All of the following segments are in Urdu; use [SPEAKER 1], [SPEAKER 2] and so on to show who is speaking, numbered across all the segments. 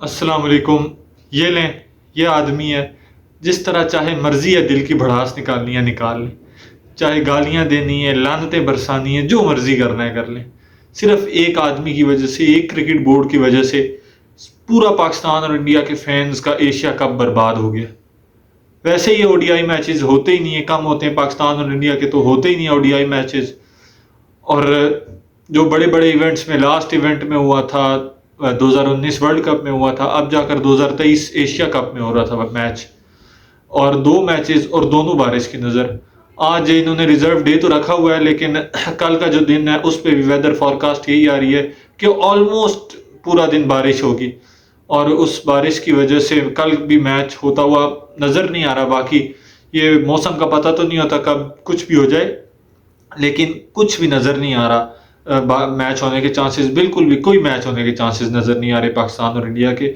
[SPEAKER 1] السلام علیکم۔ یہ لیں، یہ آدمی ہے، جس طرح چاہے مرضی ہے دل کی بھڑاس نکالنی ہے نکال لیں، چاہے گالیاں دینی ہے، لعنتیں برسانی ہے، جو مرضی کرنا ہے کر لیں۔ صرف ایک آدمی کی وجہ سے، ایک کرکٹ بورڈ کی وجہ سے پورا پاکستان اور انڈیا کے فینز کا ایشیا کپ برباد ہو گیا۔ ویسے یہ او ڈی آئی میچز ہوتے ہی نہیں ہیں، کم ہوتے ہیں پاکستان اور انڈیا کے، تو ہوتے ہی نہیں او ڈی آئی میچز۔ اور جو بڑے بڑے ایونٹس میں، لاسٹ ایونٹ میں ہوا تھا 2019 ورلڈ کپ میں ہوا تھا، اب جا کر 2023 ایشیا کپ میں ہو رہا تھا میچ، اور دو میچز اور دونوں بارش کی نظر۔ آج انہوں نے ریزرو ڈے تو رکھا ہوا ہے، لیکن کل کا جو دن ہے اس پہ بھی ویدر فارکاسٹ یہی آ رہی ہے کہ آلموسٹ پورا دن بارش ہوگی، اور اس بارش کی وجہ سے کل بھی میچ ہوتا ہوا نظر نہیں آ رہا۔ باقی یہ موسم کا پتہ تو نہیں ہوتا، کب کچھ بھی ہو جائے، لیکن کچھ بھی نظر نہیں آ رہا میچ ہونے کے چانسز، بالکل بھی کوئی میچ ہونے کے چانسز نظر نہیں آ رہے پاکستان اور انڈیا کے۔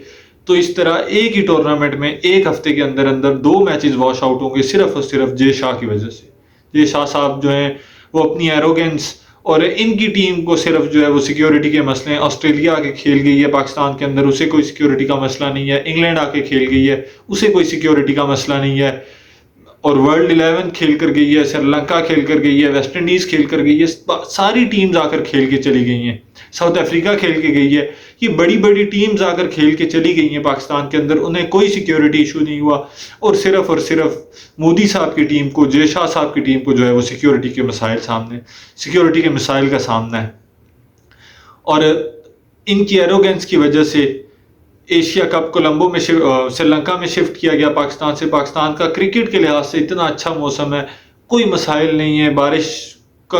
[SPEAKER 1] تو اس طرح ایک ہی ٹورنامنٹ میں ایک ہفتے کے اندر اندر دو میچز واش آؤٹ ہوں گے، صرف اور صرف جے شاہ کی وجہ سے۔ جے شاہ صاحب جو ہیں وہ اپنی ایروگنس، اور ان کی ٹیم کو صرف جو ہے وہ سیکیورٹی کے مسئلے ہیں۔ آسٹریلیا آ کے کھیل گئی ہے پاکستان کے اندر، اسے کوئی سیکیورٹی کا مسئلہ نہیں ہے۔ انگلینڈ آ کے کھیل گئی ہے، اسے کوئی سیکیورٹی کا مسئلہ نہیں ہے۔ اور ورلڈ 11 کھیل کر گئی ہے، سری لنکا کھیل کر گئی ہے، ویسٹ انڈیز کھیل کر گئی ہے، ساری ٹیمز آ کر کھیل کے چلی گئی ہیں۔ ساؤتھ افریقہ کھیل کے گئی ہے۔ یہ بڑی بڑی ٹیمز آ کر کھیل کے چلی گئی ہیں پاکستان کے اندر، انہیں کوئی سیکیورٹی ایشو نہیں ہوا، اور صرف مودی صاحب کی ٹیم کو، جے شاہ صاحب کی ٹیم کو جو ہے وہ سیکیورٹی کے مسائل کا سامنا ہے۔ اور ان کی ایروگنس کی وجہ سے ایشیا کپ کولمبو میں سری لنکا میں شفٹ کیا گیا پاکستان سے۔ پاکستان کا کرکٹ کے لحاظ سے اتنا اچھا موسم ہے، کوئی مسائل نہیں ہے، بارش کا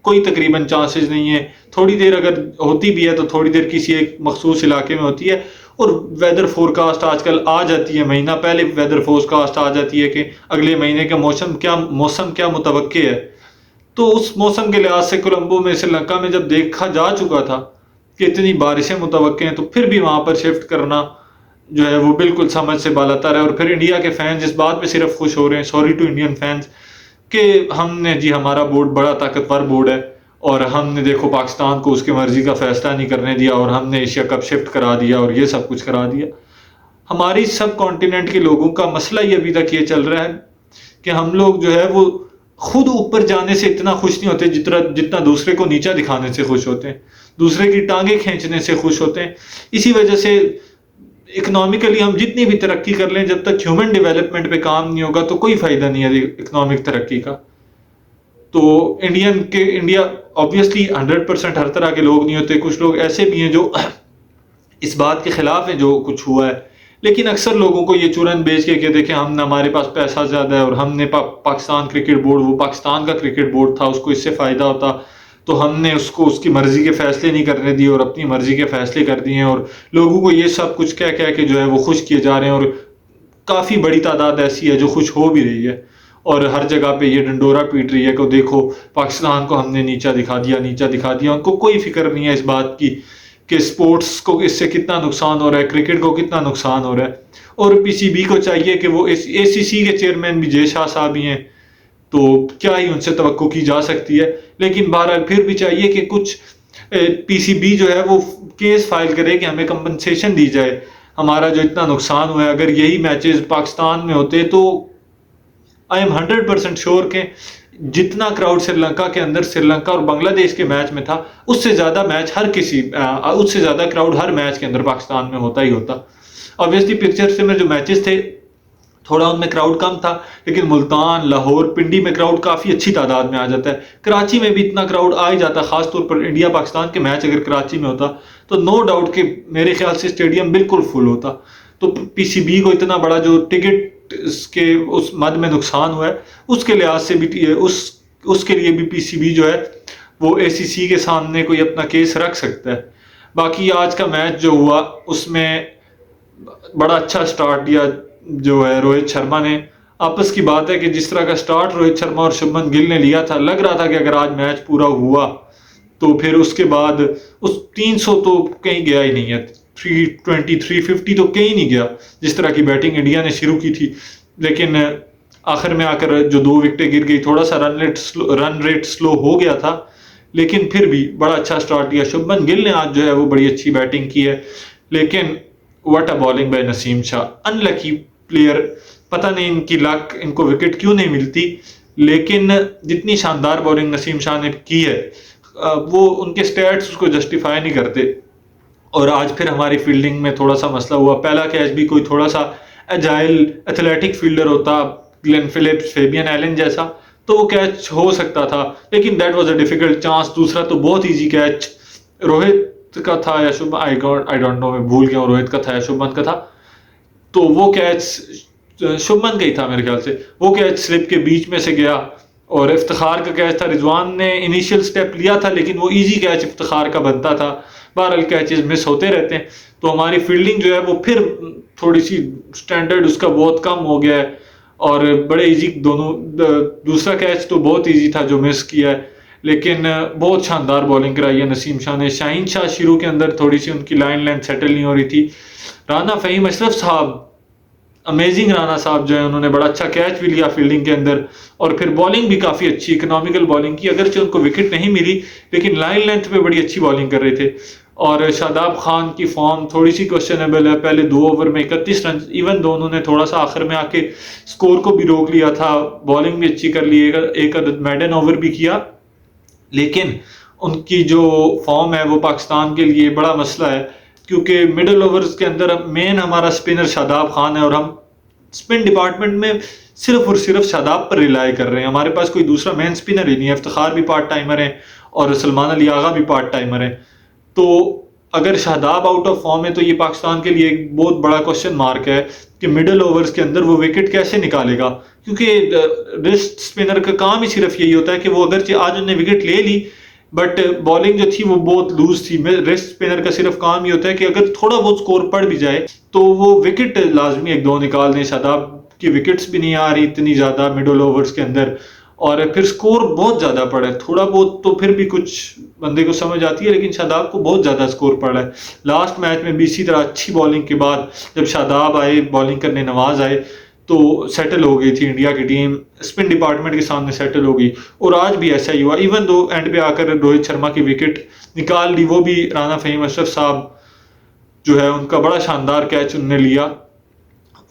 [SPEAKER 1] کوئی تقریباً چانسز نہیں ہے۔ تھوڑی دیر اگر ہوتی بھی ہے تو تھوڑی دیر کسی ایک مخصوص علاقے میں ہوتی ہے، اور ویدر فورکاسٹ آج کل آ جاتی ہے، مہینہ پہلے ویدر فورکاسٹ آ جاتی ہے کہ اگلے مہینے کا موسم کیا متوقع ہے۔ تو اس موسم کے لحاظ سے کولمبو میں، سری لنکا میں جب دیکھا جا چکا تھا کہ اتنی بارشیں متوقع ہیں، تو پھر بھی وہاں پر شفٹ کرنا جو ہے وہ بالکل سمجھ سے بالاتر ہے۔ اور پھر انڈیا کے فینز اس بات پہ صرف خوش ہو رہے ہیں، سوری ٹو انڈین فینز، کہ ہم نے جی ہمارا بورڈ بڑا طاقتور بورڈ ہے، اور ہم نے دیکھو پاکستان کو اس کی مرضی کا فیصلہ نہیں کرنے دیا، اور ہم نے ایشیا کپ شفٹ کرا دیا، اور یہ سب کچھ کرا دیا۔ ہماری سب کانٹیننٹ کے لوگوں کا مسئلہ یہ ابھی تک یہ چل رہا ہے کہ ہم لوگ جو ہے وہ خود اوپر جانے سے اتنا خوش نہیں ہوتے جتنا دوسرے کو نیچا دکھانے سے خوش ہوتے ہیں، دوسرے کی ٹانگیں کھینچنے سے خوش ہوتے ہیں۔ اسی وجہ سے اکنامکلی ہم جتنی بھی ترقی کر لیں، جب تک ہیومن ڈیولپمنٹ پہ کام نہیں ہوگا تو کوئی فائدہ نہیں ہے اکنامک ترقی کا۔ تو انڈیا آبویسلی 100% ہر طرح کے لوگ نہیں ہوتے، کچھ لوگ ایسے بھی ہیں جو اس بات کے خلاف ہیں جو کچھ ہوا ہے، لیکن اکثر لوگوں کو یہ چورن بیچ کے کہ دیکھیں ہمارے پاس پیسہ زیادہ ہے، اور ہم نے پاکستان کرکٹ بورڈ، وہ پاکستان کا کرکٹ بورڈ تھا، اس کو اس سے فائدہ ہوتا، تو ہم نے اس کو اس کی مرضی کے فیصلے نہیں کرنے دیے اور اپنی مرضی کے فیصلے کر دیے ہیں، اور لوگوں کو یہ سب کچھ کہہ کے جو ہے وہ خوش کیے جا رہے ہیں۔ اور کافی بڑی تعداد ایسی ہے جو خوش ہو بھی رہی ہے، اور ہر جگہ پہ یہ ڈنڈورا پیٹ رہی ہے کہ دیکھو پاکستان کو ہم نے نیچا دکھا دیا۔ ان کو کوئی فکر نہیں ہے اس بات کی کہ سپورٹس کو اس سے کتنا نقصان ہو رہا ہے، کرکٹ کو کتنا نقصان ہو رہا ہے۔ اور پی سی بی کو چاہیے کہ وہ اے سی سی کے چیئرمین بھی جے شاہ صاحب ہی ہیں، تو کیا ہی ان سے توقع کی جا سکتی ہے۔ لیکن بہرحال پھر بھی چاہیے کہ کچھ پی سی بی جو ہے وہ کیس فائل کرے کہ ہمیں کمپنسیشن دی جائے، ہمارا جو اتنا نقصان ہوا ہے۔ اگر یہی میچز پاکستان میں ہوتے تو آئی ایم 100% شیور کہ جتنا کراؤڈ سری لنکا کے اندر، سری لنکا اور بنگلہ دیش کے میچ میں تھا، اس سے زیادہ کراؤڈ ہر میچ کے اندر پاکستان میں ہوتا ہی ہوتا۔ obviously پکچر سے میں جو میچز تھے تھوڑا ان میں کراؤڈ کم تھا، لیکن ملتان، لاہور، پنڈی میں کراؤڈ کافی اچھی تعداد میں آ جاتا ہے۔ کراچی میں بھی اتنا کراؤڈ آ ہی جاتا، خاص طور پر انڈیا پاکستان کے میچ اگر کراچی میں ہوتا تو نو ڈاؤٹ کہ میرے خیال سے اسٹیڈیم بالکل فل ہوتا۔ تو پی سی بی کو اتنا بڑا جو ٹکٹ کے اس مد میں نقصان ہوا ہے، اس کے لحاظ سے بھی اس کے لیے بھی پی سی بی جو ہے وہ اے سی سی کے سامنے کوئی اپنا کیس رکھ سکتا ہے۔ باقی آج کا میچ جو ہوا اس میں بڑا اچھا سٹارٹ دیا جو ہے روہت شرما نے۔ آپس کی بات ہے کہ جس طرح کا سٹارٹ روہت شرما اور شبمن گل نے لیا تھا، لگ رہا تھا کہ اگر آج میچ پورا ہوا تو پھر اس کے بعد اس 300 تو کہیں گیا ہی نہیں ہے، 320 350 تو کہیں نہیں گیا، جس طرح کی بیٹنگ انڈیا نے شروع کی تھی۔ لیکن آخر میں آ کر جو 2 وکٹیں گر گئی، تھوڑا سا رن ریٹ سلو ہو گیا تھا، لیکن پھر بھی بڑا اچھا سٹارٹ دیا۔ شبمن گل نے آج جو ہے وہ بڑی اچھی بیٹنگ کی ہے، لیکن what a bowling by Naseem Shah. In lucky player, پتہ نہیں ان کی لک, ان کو وکٹ کیوں نہیں ملتی, لیکن جتنی شاندار بالنگ نسیم شاہ نے کی ہے وہ ان کے سٹیٹس اس کو جسٹیفائی نہیں کرتے. اور آج پھر ہماری فیلڈنگ میں تھوڑا سا مسئلہ ہوا. پہلا کیچ بھی کوئی تھوڑا سا ایجائل ایتھلیٹک فیلڈر ہوتا, گلین فلپس, فیبین ایلن جیسا, تو وہ کیچ ہو سکتا تھا, لیکن that was a difficult chance. دوسرا تو بہت ایزی کیچ روہت کا تھا یا آئی ڈونٹ نو, میں بھول گیا ہوں روہت کا تھا یا شبھمن کا تھا, تو وہ کیچ شبھمن کا ہی تھا میرے خیال سے. وہ کیچ سلپ کے بیچ میں سے گیا, اور افتخار کا کیچ تھا. رضوان نے انیشیل سٹیپ لیا تھا, لیکن وہ ایزی کیچ افتخار کا بنتا تھا. بہرحال کیچز مس ہوتے رہتے ہیں, تو ہماری فیلڈنگ جو ہے وہ پھر تھوڑی سی سٹینڈرڈ اس کا بہت کم ہو گیا ہے, اور بڑے ایزی دونوں. دوسرا کیچ تو بہت ایزی تھا جو مس کیا ہے, لیکن بہت شاندار بالنگ کرائی ہے نسیم شاہ نے. شاہین شاہ شروع کے اندر تھوڑی سی ان کی لائن لینتھ سیٹل نہیں ہو رہی تھی. رانا فہیم اشرف صاحب, امیزنگ رانا صاحب جو ہے, انہوں نے بڑا اچھا کیچ بھی لیا فیلڈنگ کے اندر, اور پھر بالنگ بھی کافی اچھی اکنامیکل بالنگ کی. اگرچہ ان کو وکٹ نہیں ملی, لیکن لائن لینتھ پہ بڑی اچھی بالنگ کر رہے تھے. اور شاداب خان کی فارم تھوڑی سی کوشچنیبل ہے. پہلے 2 اوور میں 31 رن, ایون دو انہوں نے تھوڑا سا آخر میں آ کے سکور کو بھی روک لیا تھا. بالنگ بھی اچھی کر لی, ایک میڈن اوور بھی کیا, لیکن ان کی جو فارم ہے وہ پاکستان کے لیے بڑا مسئلہ ہے, کیونکہ مڈل اوورز کے اندر مین ہمارا سپنر شاداب خان ہے, اور ہم سپن ڈپارٹمنٹ میں صرف اور صرف شاداب پر ریلائی کر رہے ہیں. ہمارے پاس کوئی دوسرا مین سپنر ہی نہیں ہے. افتخار بھی پارٹ ٹائمر ہیں, اور سلمان علی آغا بھی پارٹ ٹائمر ہیں. تو اگر شاداب آؤٹ آف فارم ہے تو یہ پاکستان کے لیے ایک بہت بڑا کوشچن مارک ہے کہ مڈل اوورز کے اندر وہ وکٹ کیسے نکالے گا, کیونکہ ریسٹ سپنر کا کام ہی صرف یہی ہوتا ہے کہ وہ اگرچہ آج انہیں وکٹ لے لی, بٹ بالنگ جو تھی وہ بہت لوز تھی. ریسٹ سپنر کا صرف کام یہ ہوتا ہے کہ اگر تھوڑا بہت سکور پڑ بھی جائے تو وہ وکٹ لازمی 1-2 نکال دیں. شاداب کی وکٹس بھی نہیں آ رہی اتنی زیادہ مڈل اوورز کے اندر, اور پھر سکور بہت زیادہ پڑا ہے. تھوڑا بہت تو پھر بھی کچھ بندے کو سمجھ آتی ہے, لیکن شاداب کو بہت زیادہ سکور پڑا ہے. لاسٹ میچ میں بھی اسی طرح اچھی بالنگ کے بعد جب شاداب آئے بالنگ کرنے, نواز آئے, تو سیٹل ہو گئی تھی انڈیا کی ٹیم, اسپن ڈپارٹمنٹ کے سامنے سیٹل ہو گئی. اور آج بھی ایسا ہی ہوا, ایون دو اینڈ پہ آ کر روہت شرما کی وکٹ نکال لی, وہ بھی رانا فہیم اشرف صاحب جو ہے ان کا بڑا شاندار کیچ انہوں نے لیا.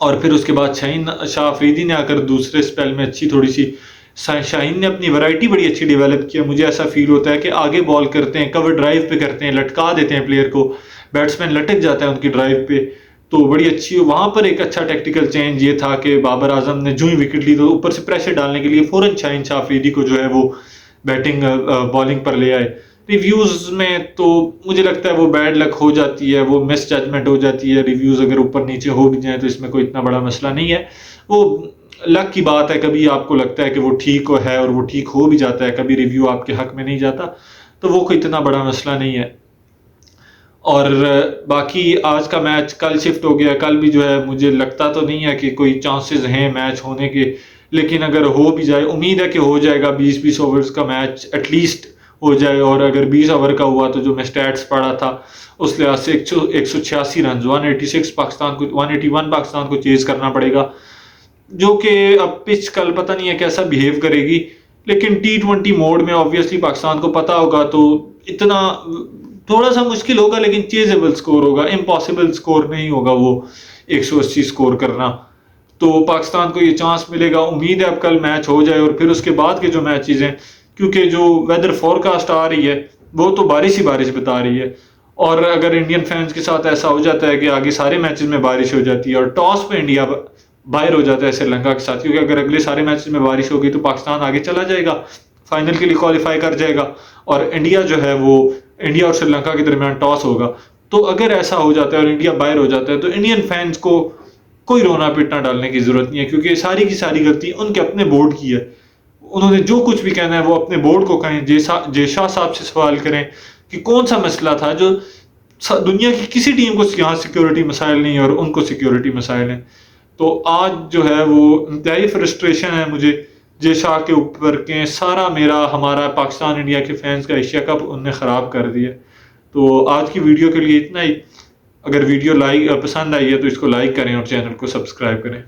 [SPEAKER 1] اور پھر اس کے بعد شاہین شاہ افریدی نے آ کر دوسرے سپیل میں اچھی تھوڑی سی, شاہین نے اپنی ورائٹی بڑی اچھی ڈیولپ کیا. مجھے ایسا فیل ہوتا ہے کہ آگے بال کرتے ہیں, کور ڈرائیو پہ کرتے ہیں, لٹکا دیتے ہیں پلیئر کو, بیٹسمین لٹک جاتا ہے ان کی ڈرائیو پہ, تو بڑی اچھی. وہاں پر ایک اچھا ٹیکٹیکل چینج یہ تھا کہ بابر اعظم نے جو ہی وکٹ لی تو اوپر سے پریشر ڈالنے کے لیے فوراً شاہین شاہ افریدی کو جو ہے وہ بیٹنگ بالنگ پر لے آئے. ریویوز میں تو مجھے لگتا ہے وہ بیڈ لک ہو جاتی ہے, وہ مس ججمنٹ ہو جاتی ہے. ریویوز اگر اوپر نیچے ہو بھی جائیں تو اس میں کوئی اتنا بڑا مسئلہ نہیں ہے, وہ لک کی بات ہے. کبھی آپ کو لگتا ہے کہ وہ ٹھیک ہے اور وہ ٹھیک ہو بھی جاتا ہے, کبھی ریویو آپ کے حق میں نہیں جاتا, تو وہ کوئی اتنا بڑا مسئلہ نہیں ہے. اور باقی آج کا میچ کل شفٹ ہو گیا. کل بھی جو ہے مجھے لگتا تو نہیں ہے کہ کوئی چانسز ہیں میچ ہونے کے, لیکن اگر ہو بھی جائے, امید ہے کہ ہو جائے گا. 20 اوورز کا میچ ایٹ لیسٹ ہو جائے, اور اگر 20 اوور کا ہوا تو جو میں سٹیٹس پڑھا تھا اس لحاظ سے 186 رنز, 186 پاکستان کو, 181 پاکستان کو چیز کرنا پڑے گا, جو کہ اب پچ کل پتہ نہیں ہے کیسا بیہیو کرے گی. لیکن T20 موڈ میں آبویسلی پاکستان کو پتہ ہوگا, تو اتنا تھوڑا سا مشکل ہوگا, لیکن چیزیبل سکور ہوگا, امپاسبل سکور نہیں ہوگا وہ 180 سکور کرنا. تو پاکستان کو یہ چانس ملے گا. امید ہے اب کل میچ ہو جائے, اور پھر اس کے بعد کے جو میچز ہیں, کیونکہ جو ویدر فورکاسٹ آ رہی ہے وہ تو بارش ہی بارش بتا رہی ہے. اور اگر انڈین فینس کے ساتھ ایسا ہو جاتا ہے کہ آگے سارے میچز میں بارش ہو جاتی ہے, اور ٹاس پہ انڈیا باہر ہو جاتا ہے سری لنکا کے ساتھ, کیونکہ اگر اگلے سارے میچز میں بارش ہوگی تو پاکستان آگے چلا جائے گا, فائنل کے لیے کوالیفائی کر جائے گا, اور انڈیا جو ہے وہ انڈیا اور سری لنکا کے درمیان ٹاس ہوگا. تو اگر ایسا ہو جاتا ہے اور انڈیا باہر ہو جاتا ہے تو انڈین فینس کو کوئی رونا پیٹنا ڈالنے کی ضرورت نہیں ہے, کیونکہ ساری کی ساری غلطی ان کے اپنے بورڈ کی ہے. انہوں نے جو کچھ بھی کہنا ہے وہ اپنے بورڈ کو کہیں, جے شاہ صاحب سے سوال کریں کہ کون سا مسئلہ تھا جو دنیا کی کسی ٹیم کو یہاں سیکیورٹی مسائل نہیں اور ان کو سیکیورٹی مسائل ہیں. تو آج جو ہے وہ انتہائی فرسٹریشن ہے مجھے جے شاہ کے اوپر کہ سارا ہمارا پاکستان انڈیا کے فینس کا ایشیا کپ ان نے خراب کر دیا. تو آج کی ویڈیو کے لیے اتنا ہی. اگر ویڈیو پسند آئی ہے تو اس کو لائک کریں اور چینل کو سبسکرائب کریں.